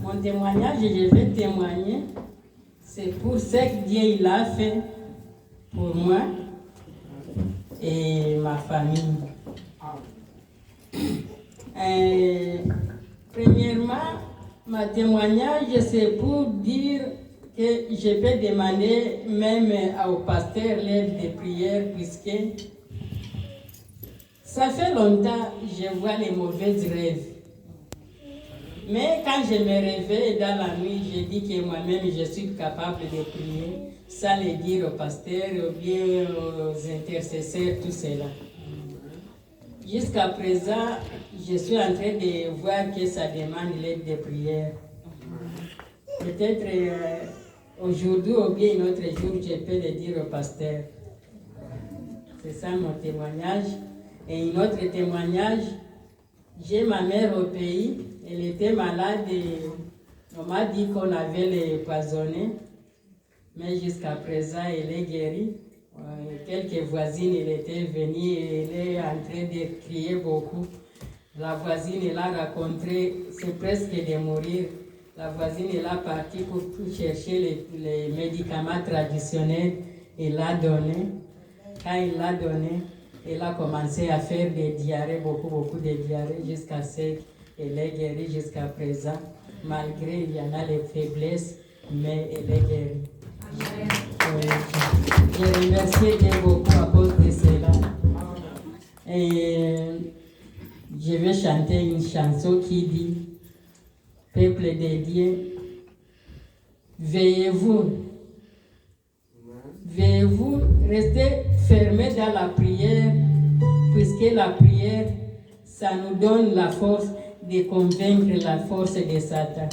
Mon témoignage, je vais témoigner, c'est pour ce que Dieu il a fait pour moi et ma famille. Premièrement, ma témoignage, c'est pour dire que je peux demander même au pasteur l'aide de prière, puisque ça fait longtemps que je vois les mauvais rêves. Mais quand je me réveille dans la nuit, je dis que moi-même je suis capable de prier, sans le dire au pasteur ou bien aux intercesseurs, tout cela. Jusqu'à présent, je suis en train de voir que ça demande l'aide de prière. Peut-être aujourd'hui ou bien un autre jour, je peux le dire au pasteur. C'est ça mon témoignage. Et un autre témoignage, j'ai ma mère au pays, elle était malade et on m'a dit qu'on avait les poisonnés, mais jusqu'à présent elle est guérie. Quelques voisines, elle était venue et elle est en train de crier beaucoup. La voisine, elle a rencontré, c'est presque de mourir. La voisine, elle a parti pour chercher les médicaments traditionnels, elle l'a donné. Quand il l'a donné, elle a commencé à faire des diarrhées, beaucoup de diarrhées, jusqu'à ce qu'elle est guérie jusqu'à présent. Malgré il y en a les faiblesses, mais elle est guérie. Je remercie Dieu beaucoup à cause de cela. Et je vais chanter une chanson qui dit, peuple de Dieu, veillez-vous, restez fermés dans la prière, puisque la prière, ça nous donne la force de convaincre la force de Satan.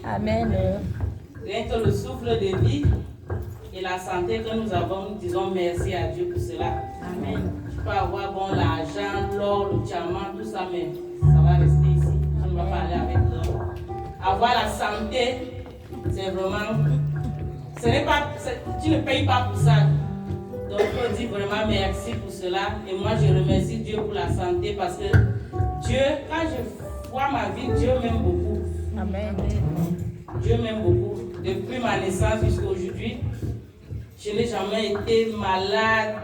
Amen. Amen. Rien que le souffle de vie et la santé que nous avons, nous disons merci à Dieu pour cela. Amen. Tu peux avoir l'argent, l'or, le diamant, tout ça, mais ça va rester ici. Tu ne vas pas aller avec l'or. Avoir la santé, c'est vraiment... tu ne payes pas pour ça. Donc, on dit vraiment merci pour cela. Et moi, je remercie Dieu pour la santé parce que Dieu, quand je vois ma vie, Dieu m'aime beaucoup. Amen. Dieu m'aime beaucoup. Depuis ma naissance jusqu'à aujourd'hui, je n'ai jamais été malade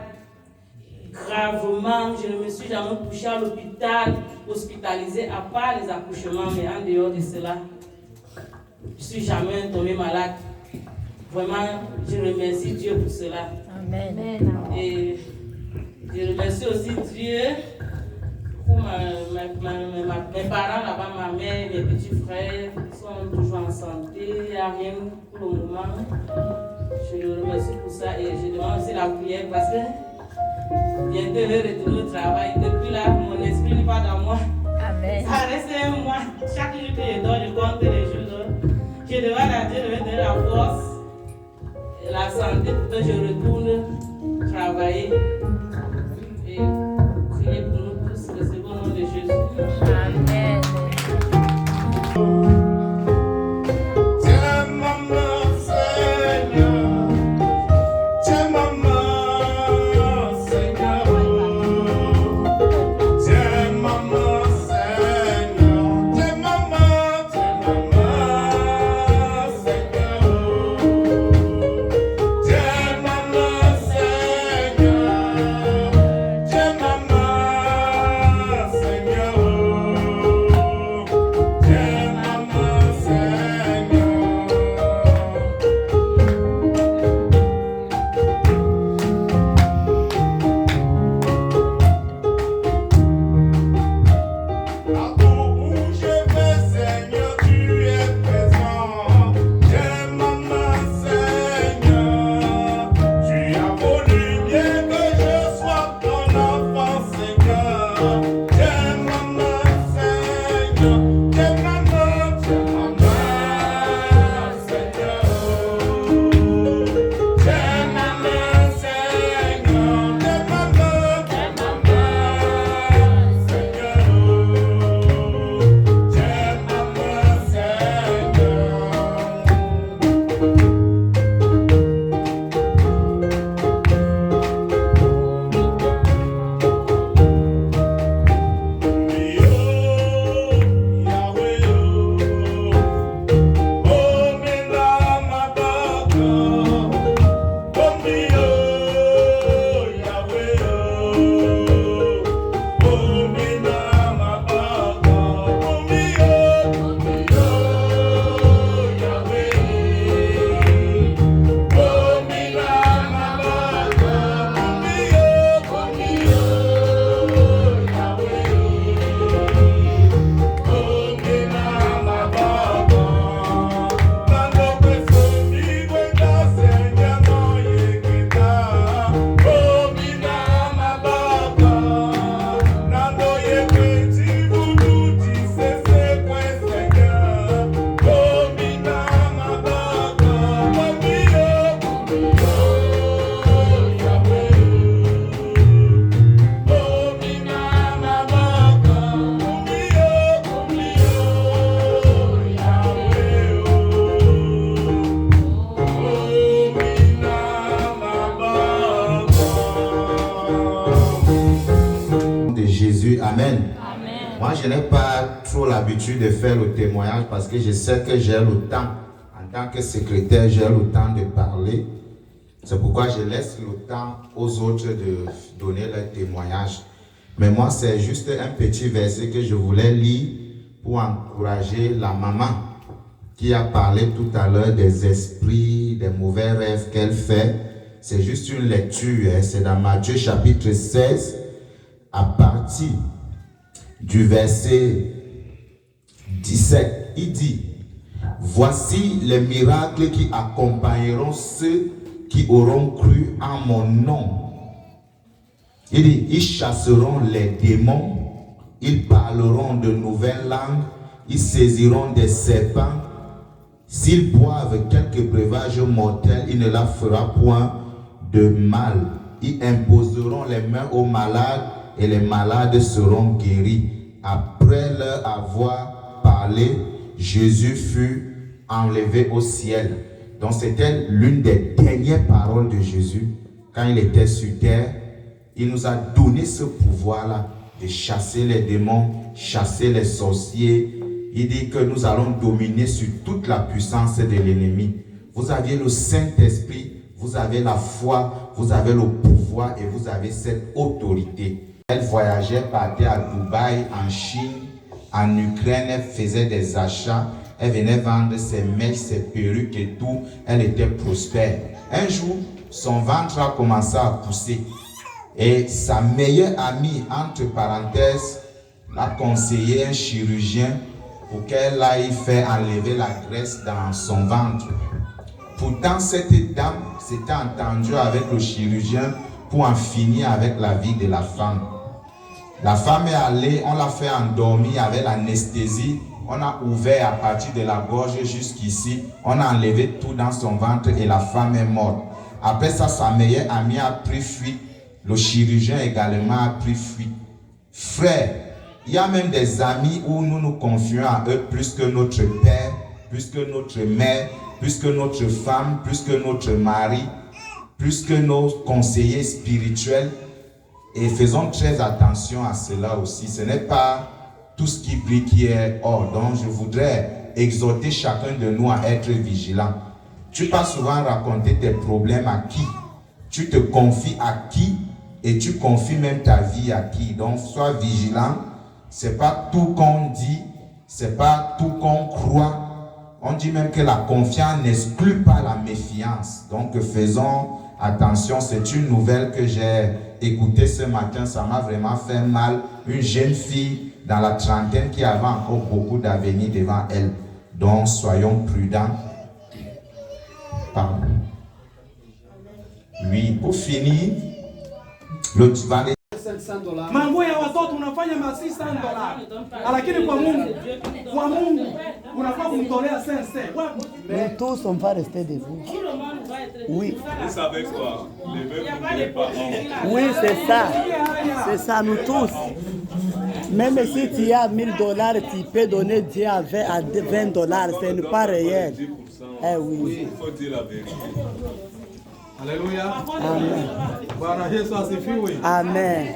gravement. Je ne me suis jamais couché à l'hôpital, hospitalisé, à part les accouchements. Mais en dehors de cela, je ne suis jamais tombée malade. Vraiment, je remercie Dieu pour cela. Amen. Et je remercie aussi Dieu pour mes parents là-bas, ma mère, mes petits frères, qui sont toujours en santé, il n'y a rien pour le moment. Je le remercie pour ça et je demande aussi la prière parce que bientôt le retour au travail. Depuis là, mon esprit n'est pas dans moi. Amen. Ça reste un mois. Chaque jour que je dors, je compte les jours. Je demande à Dieu de me donner la force et la santé pour que je retourne travailler. Et priez pour nous tous, le second nom de Jésus. Amen. Moi, je n'ai pas trop l'habitude de faire le témoignage parce que je sais que j'ai le temps. En tant que secrétaire, j'ai le temps de parler. C'est pourquoi je laisse le temps aux autres de donner leur témoignage. Mais moi, c'est juste un petit verset que je voulais lire pour encourager la maman qui a parlé tout à l'heure des esprits, des mauvais rêves qu'elle fait. C'est juste une lecture. C'est dans Matthieu chapitre 16, à partir du verset 17. Il dit: voici les miracles qui accompagneront ceux qui auront cru en mon nom. Il dit: ils chasseront les démons, ils parleront de nouvelles langues, ils saisiront des serpents. S'ils boivent quelques breuvages mortels, il ne leur fera point de mal. Ils imposeront les mains aux malades et les malades seront guéris. Après leur avoir parlé, Jésus fut enlevé au ciel. Donc c'était l'une des dernières paroles de Jésus quand il était sur terre. Il nous a donné ce pouvoir-là de chasser les démons, chasser les sorciers. Il dit que nous allons dominer sur toute la puissance de l'ennemi. Vous aviez le Saint-Esprit, vous avez la foi, vous avez le pouvoir et vous avez cette autorité. Elle voyageait, partait à Dubaï, en Chine, en Ukraine, elle faisait des achats. Elle venait vendre ses mèches, ses perruques et tout. Elle était prospère. Un jour, son ventre a commencé à pousser. Et sa meilleure amie, entre parenthèses, a conseillé un chirurgien pour qu'elle aille faire enlever la graisse dans son ventre. Pourtant, cette dame s'était entendue avec le chirurgien pour en finir avec la vie de la femme. La femme est allée, on l'a fait endormir avec l'anesthésie. On a ouvert à partir de la gorge jusqu'ici. On a enlevé tout dans son ventre et la femme est morte. Après ça, sa meilleure amie a pris fuite. Le chirurgien également a pris fuite. Frère, il y a même des amis où nous nous confions à eux plus que notre père, plus que notre mère, plus que notre femme, plus que notre mari, plus que nos conseillers spirituels. Et faisons très attention à cela aussi. Ce n'est pas tout ce qui brille qui est or. Donc je voudrais exhorter chacun de nous à être vigilant. Tu peux souvent raconter tes problèmes à qui? Tu te confies à qui? Et tu confies même ta vie à qui? Donc sois vigilant. C'est pas tout qu'on dit, c'est pas tout qu'on croit. On dit même que la confiance n'exclut pas la méfiance. Donc faisons attention. C'est une nouvelle que j'ai écoutée ce matin. Ça m'a vraiment fait mal. Une jeune fille dans la trentaine qui avait encore beaucoup d'avenir devant elle. Donc soyons prudents. Pardon. Oui, pour finir, le divan est mambo ya watoto unafanya ma $600, lakini kwa Mungu unafaa kumtolea 5 cents. Nous tous on va rester debout. Oui. Vous savez quoi? Les vœux pour les parents. Oui, c'est ça. C'est ça, nous tous. Même si tu as $1000, tu peux donner Dieu à $20. Ce n'est pas réel. Eh oui. Il faut dire la vérité. Alléluia. Amen. Bwana Yesu asifiwe. Amen.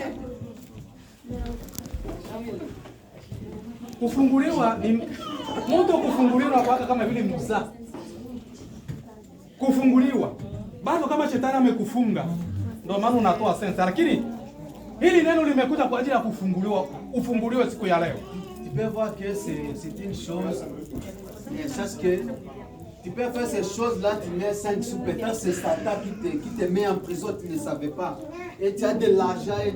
Kufunguliwa ni mtu kufunguliwa kwa kama vile Musa. Kufunguliwa. Bado kama shetani amekufunga. Ndio maana unatoa sensa. Lakini hili neno limekuja kwa ajili ya kufunguliwa, ufunguliwe siku ya leo. Tu peux voir que c'est une chose, mais sache que tu peux faire ces choses-là, tu mets 5 sous, peut-être c'est Satan qui te met en prison, tu ne savais pas. Et tu as de l'argent et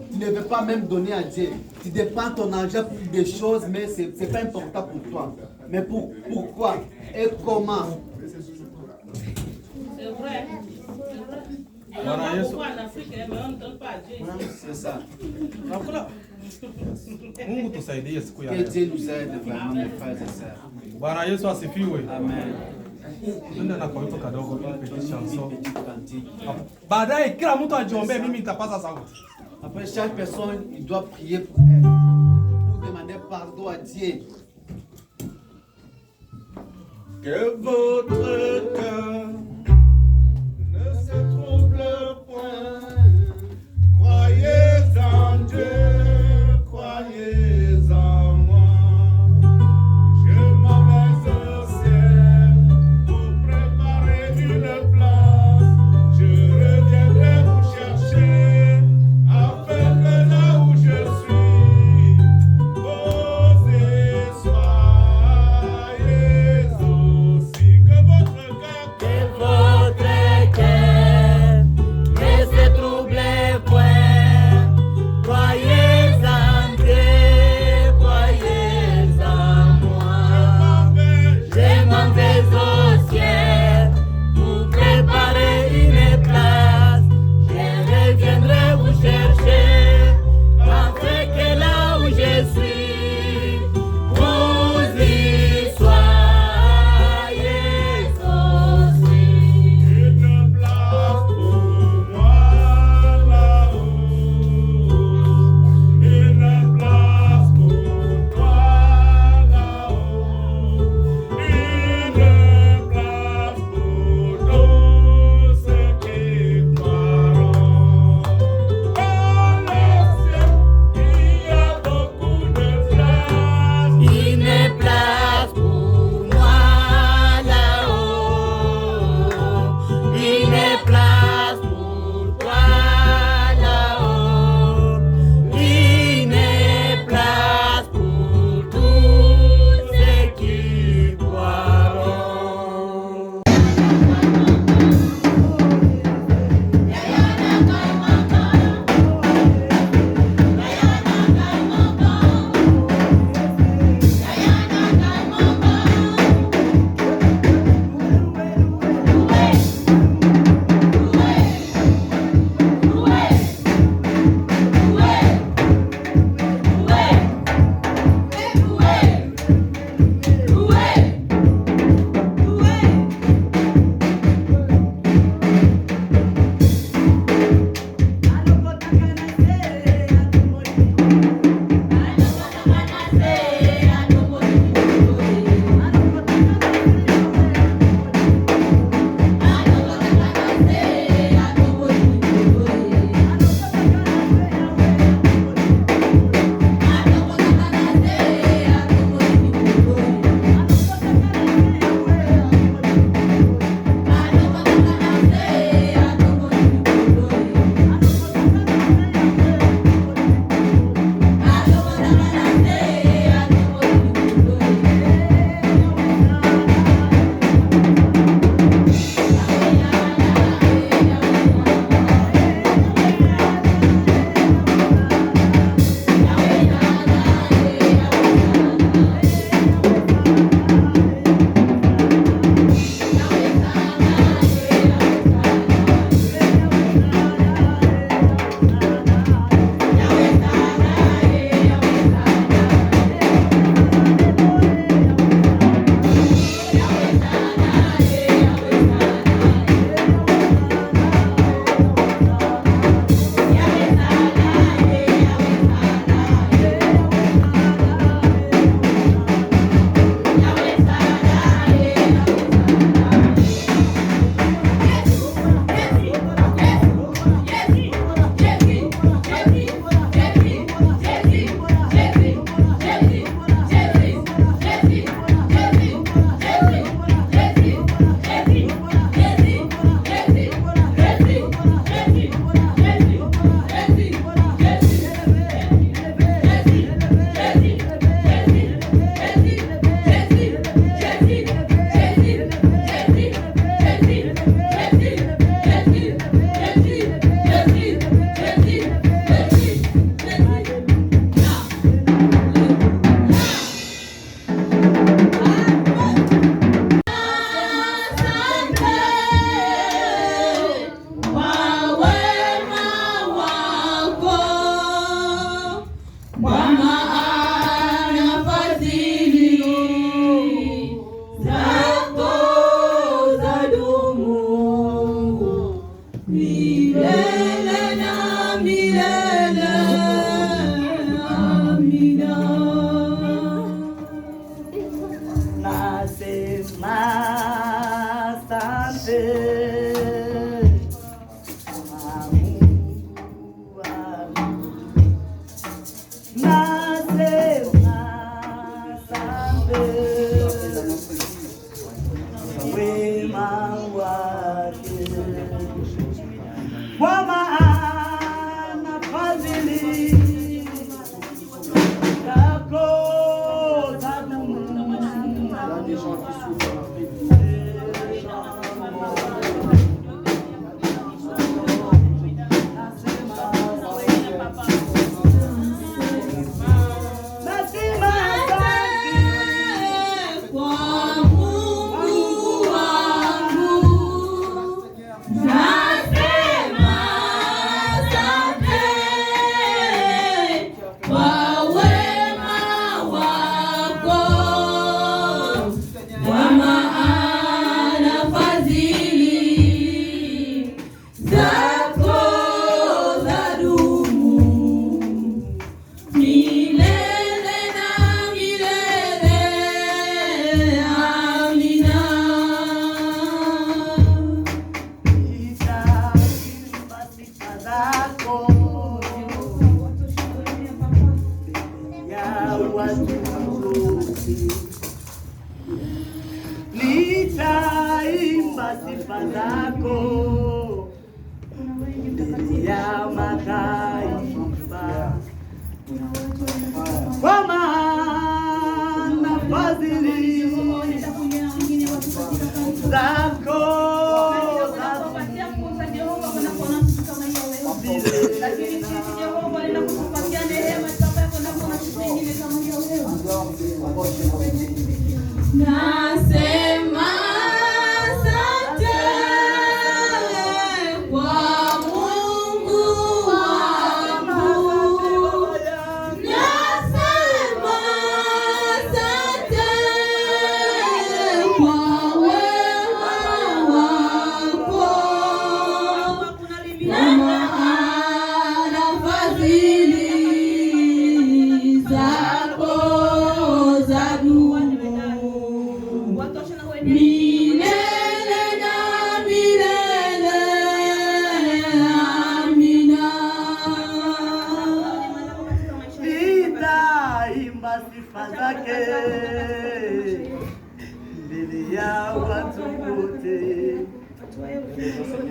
tu ne veux pas même donner à Dieu. Tu dépenses ton argent pour des choses, mais ce n'est pas important pour toi. Mais pourquoi et comment? C'est vrai. Pourquoi en Afrique, mais on ne donne pas à Dieu? C'est ça. Mungu tusaidie siku ya Que leo. Dieu nous aide vraiment, mes frères et sœurs. Bwana Yesu asifiwe. Amen. Nenda na kwa wito kadogo ili petite chanson. Petite cantique. Baadaye kila mtu ajiombee, mimi nitapaza sauti. Après, chaque personne, il doit prier pour elle, pour demander pardon à Dieu. Que votre cœur ne se trouble point. Croyez en Dieu, croyez en moi. Je m'en vais au ciel pour préparer une place. Je reviendrai vous chercher afin que là où je suis, posez soyez aussi. Que votre cœur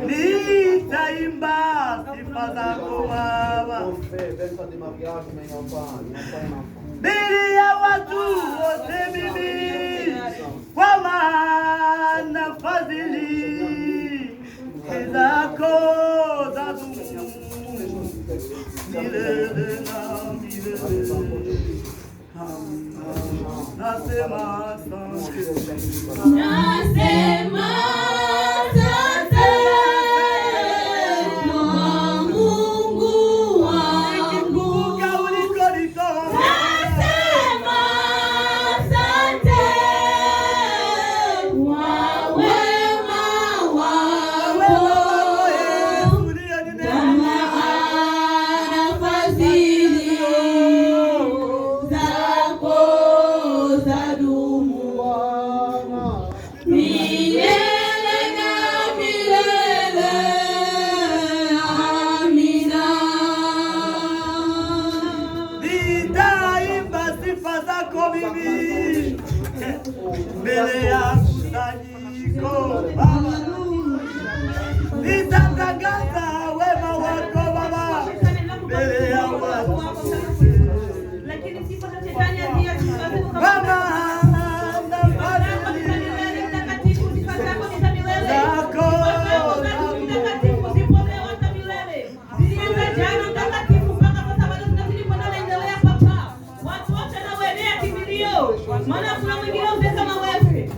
nitaimba sifa zako Baba mbele ya watu wote, mimi kwa maana fadhili zako zadumu milele na milele. Nasema asante, nasema asante kwa Mungu wangu. Nasema asante kwa wema wako, kama ana fadhili zako zadumu milele na milele. Amina. nitaimba sifa zako mimi mbele ya kusanyiko Baba, nitatangaza wema wako Baba mbele ya watu wote. Baba maana kuna mwingine mzee kama wewe.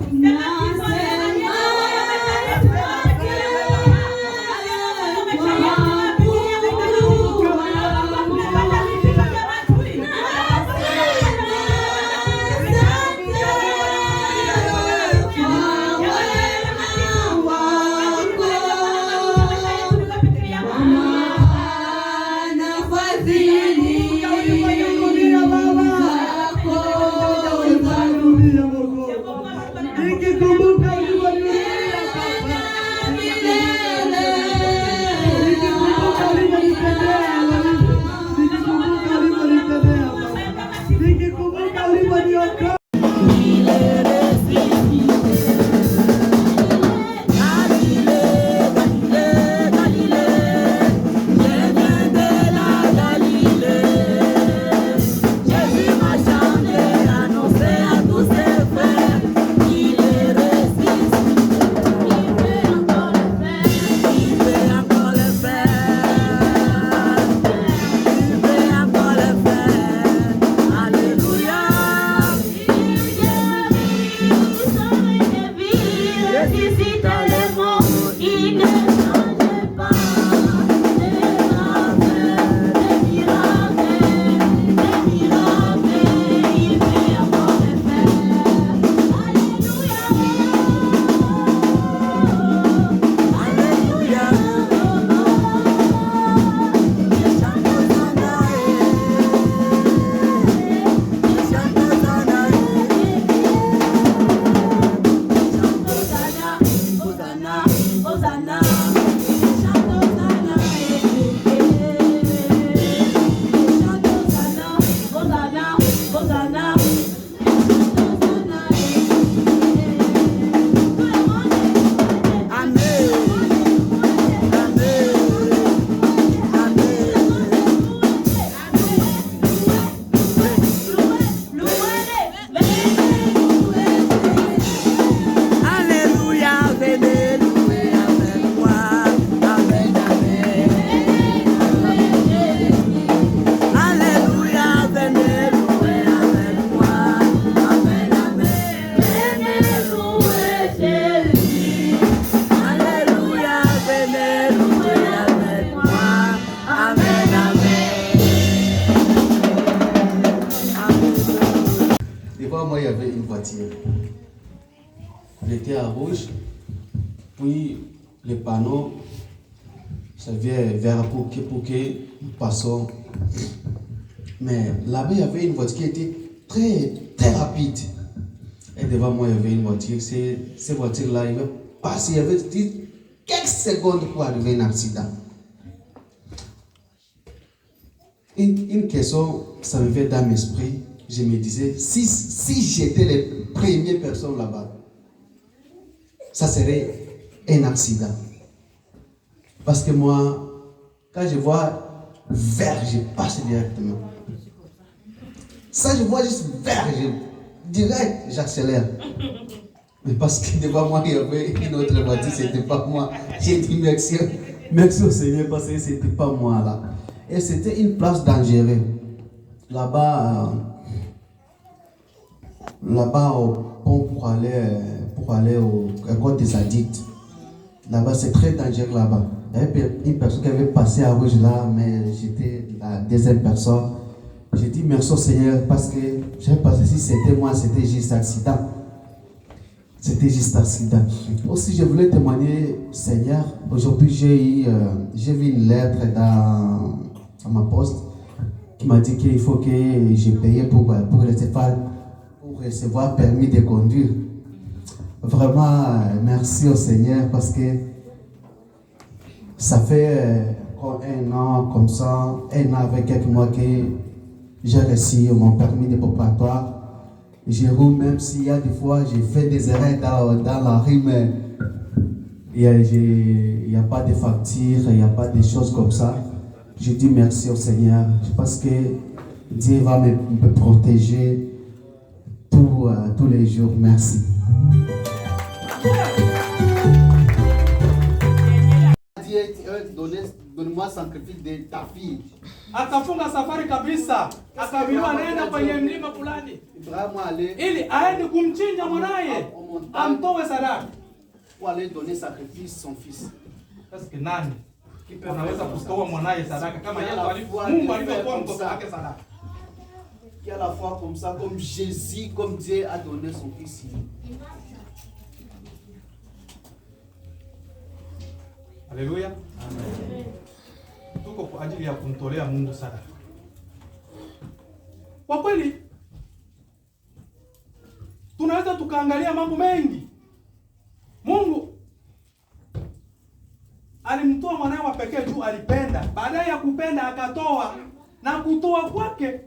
Moi, il y avait une voiture. Elle était à rouge. Puis les panneaux, ça vient vers pour que nous passons. Mais là-bas, il y avait une voiture qui était très rapide. Et devant moi, il y avait une voiture. Cette voiture-là, il va passer. Il y avait quelques secondes pour arriver à un accident. Une question, ça me vient dans l'esprit. Je me disais, si j'étais les premières personnes là-bas, ça serait un accident. Parce que moi, quand je vois vert, je passe directement. Ça, je vois juste vert, direct, j'accélère. Mais parce que devant moi, il y avait une autre voiture, c'était pas moi. J'ai dit merci au Seigneur parce que c'était pas moi là. Et c'était une place dangereuse. Là-bas au pont pour aller au côté des addicts. Là-bas, c'est très dangereux là-bas. Il y avait une personne qui avait passé à rouge là, mais j'étais la deuxième personne. J'ai dit merci au Seigneur parce que je sais pas si c'était moi, c'était juste accident. C'était juste accident. Aussi, je voulais témoigner, Seigneur. Aujourd'hui, j'ai vu une lettre à ma poste qui m'a dit qu'il faut que je paye pour recevoir permis de conduire. Vraiment, merci au Seigneur parce que ça fait un an comme ça, un an avec quelques mois que j'ai reçu mon permis de préparatoire. Je roule même s'il y a des fois, j'ai fait des erreurs dans la rue, mais il n'y a pas de facture, il n'y a pas de choses comme ça. Je dis merci au Seigneur parce que Dieu va me protéger pour tous les jours. Merci. Donne-moi sacrifice de ta fille. Akafunga safari kabisa, akaambiwa anaenda kwenye mlima fulani ili aende kumchinja mwanaye amtoe sadaka. Pour aller donner sacrifice son fils. Parce que nani anaweza kutoa mwanaye sadaka kama Mungu alivyotoa mtoto wake sadaka? Qui à la fois comme ça, comme Jésus, comme Dieu a donné son fils. Alléluia. Amen. Tuko kwa ajili ya kumtolea Mungu sadaka. Kwa kweli tunaweza tukaangalia mambo mengi. Mungu alimtoa mwanae wa pekee tu, alipenda. Baadaye ya kupenda akatoa, na kutoa kwake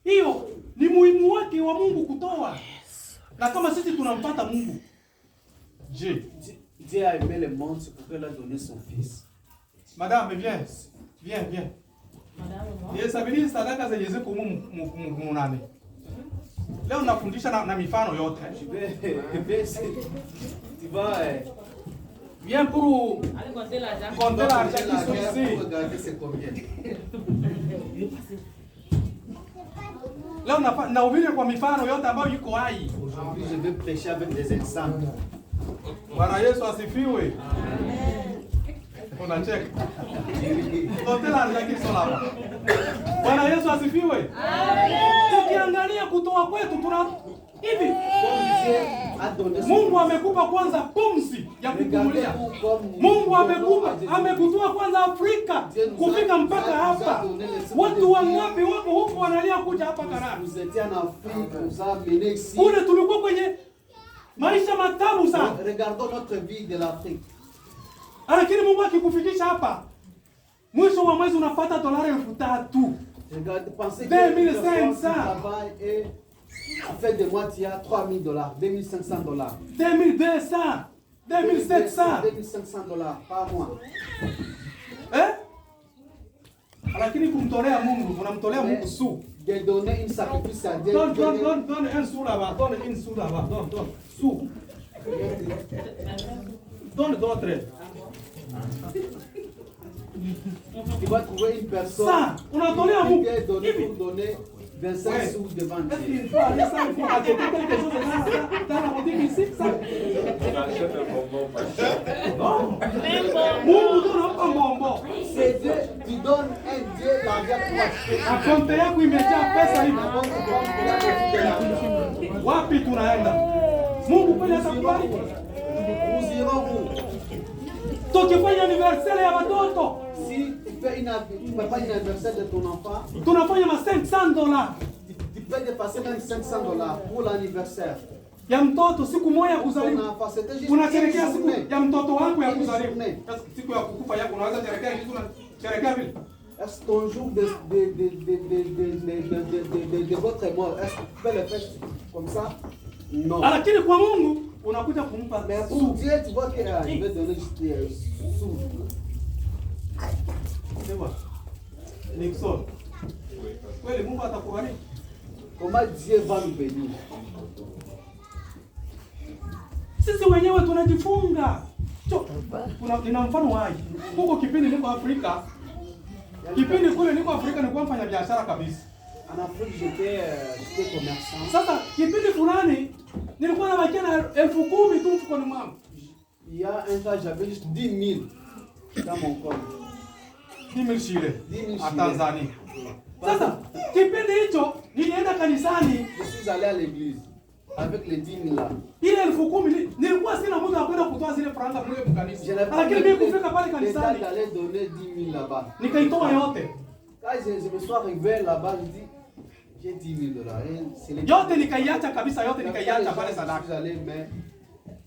hiyo ni muhimu wake wa Mungu kutoa. Na kama sisi tunampata Mungu, je, Dieu a aimé le monde, c'est pour qu'il a donné son fils. Madame, viens. Yesabili sadaka zenye ziko munane. Leo nafundisha na mifano yote. Tu vas viens pour compter l'argent qui sont ici. Regardez c'est combien. Leo nahubiri kwa mifano yote ambayo iko hai. Aujourd'hui je vais prêcher avec des exemples. Bwana Yesu asifiwe. Amen. Unacheka. Compter l'argent qui sont là. Bwana Yesu asifiwe. Amen. Tukiangalia kutoa kwetu tuna hivi. Mungu amekupa kwanza pumzi ya kupumulia. Mungu amekutoa kwanza Afrika kufika mpaka hapa. Watu wangapi wako huko wanalia kuja hapa Kanani? Kule tulikuwa kwenye maisha matamu sana. Regardons notre vie de l'Afrique. Lakini Mungu akikufikisha hapa, mwisho wa mwezi unapata $3,000. Regarde, pensez que 2500. et en fait de mois tu as $3,000, $2,500. 2200, 2700. $2,500 par mois. Lakini kumtolea Mungu, unamtolea Mungu sou. De donner une sacrifice à Dieu. Donne un sou là-bas, donne une sou là-bas, donne, sou. Donne d'autres. Tu vas trouver une personne qui vient donner pour donner 25 sous devant Dieu. Est-ce qu'il faut aller ça, il faut acheter quelque chose dans la boutique ici, ça? Non. Mungu donne un bonbon. C'est Dieu, tu donnes un Dieu l'argent pour acheter. Akonte yako imejaa pesa hivi. Wapi tunaenda? Mungu kweli atakubariki. Nous irons où? Tukifanya anniversaire ya watoto. Si tu fais une anniversaire de ton enfant, tunafanya $500. Tu peux dépasser même $500 pour l'anniversaire. Ya mtoto siku moja ya kuzaliwa. Unasherehekea siku ya mtoto wangu ya kuzaliwa. Siku ya kukufa yako unaweza kusherehekea vile. Est-ce ton jour de votre mort, est-ce que tu peux le faire comme ça? Non. Lakini kwa Mungu unakuja kumpa. Mais pour Dieu, tu vois qu'il va donner juste sous. unaitwa Nixon. Kweli Mungu atakubariki. Comment Dieu va nous bénir? Sisi wenyewe tunajifunga. Nina mfano wapi? Huko kipindi niko Afrika. Kipindi kule niko Afrika nilikuwa mfanya biashara kabisa. En Afrique, j'étais commerçant. Sasa kipindi fulani nilikuwa na bakia na 10,000 tu mfukoni mwangu. Il y a un temps, j'avais juste 10 000 dans mon compte. 10 000 shile 10 000 à shile. Tanzanie. Sasa kipindi hicho nilienda kanisani. Je suis allé à l'église avec les 10 000 là. Ile 10,000 nilikuwa sina muda wa kwenda kutoa zile franga kule mkanisa. Lakini mimi kufika pale kanisani J'allais donner 10 000 là-bas. Nikaitoa yote. Quand je me suis arrivé là-bas, je dis j'ai 10 000 $. Yote nikaiacha kabisa, yote nikaiacha pale sadaka.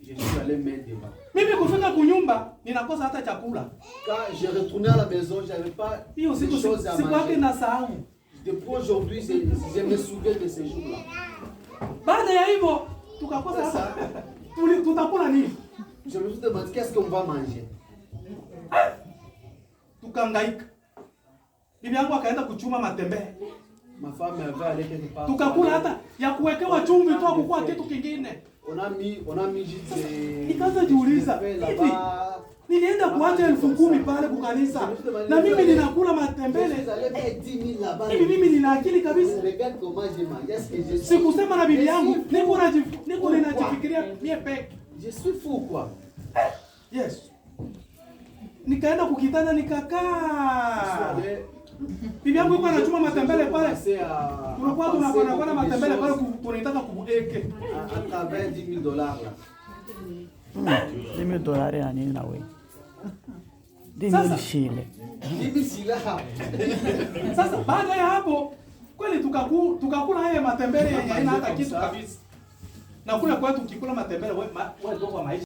Je suis allé mettre devant. Mimi kufika kunyumba ninakosa hata chakula. Quand je retournais à la maison, j'avais pas de choses à manger. Depuis aujourd'hui, je me souviens de ces jours-là. Baada ya hivyo tukakosa hata tutakula nini? Je me suis demandé qu'est-ce qu'on va manger. Tukangaika. Bibi yangu akaenda kuchuma matembele. Ma femme avait allé quelque part. Tukakula hata ya kuwekewa chumvi tu hakukuwa kitu kingine. On a mis juste des... Nikaanza jiuliza, hivi nilienda kuacha 10,000 pale kwa kanisa na mimi ninakula matembele. Hivi mimi nina akili kabisa. Sikusema na bibi yangu, niko ninajifikiria mie peke. Je suis fou quoi. Yes. Nikaenda kukitana nikakaa. Bibi yangu yuko anachuma matembele pale. Tulikuwa tunapanda matembele pale tunataka kubueke. À travers $10 000 là. $10 ya nini na wewe? 10,000 shile. 10,000 shile. Sasa baada ya hapo kweli tukakula haya matembele yenye haina hata kitu kabisa. Na kule kwetu ukikula matembele wewe ndio kwa maisha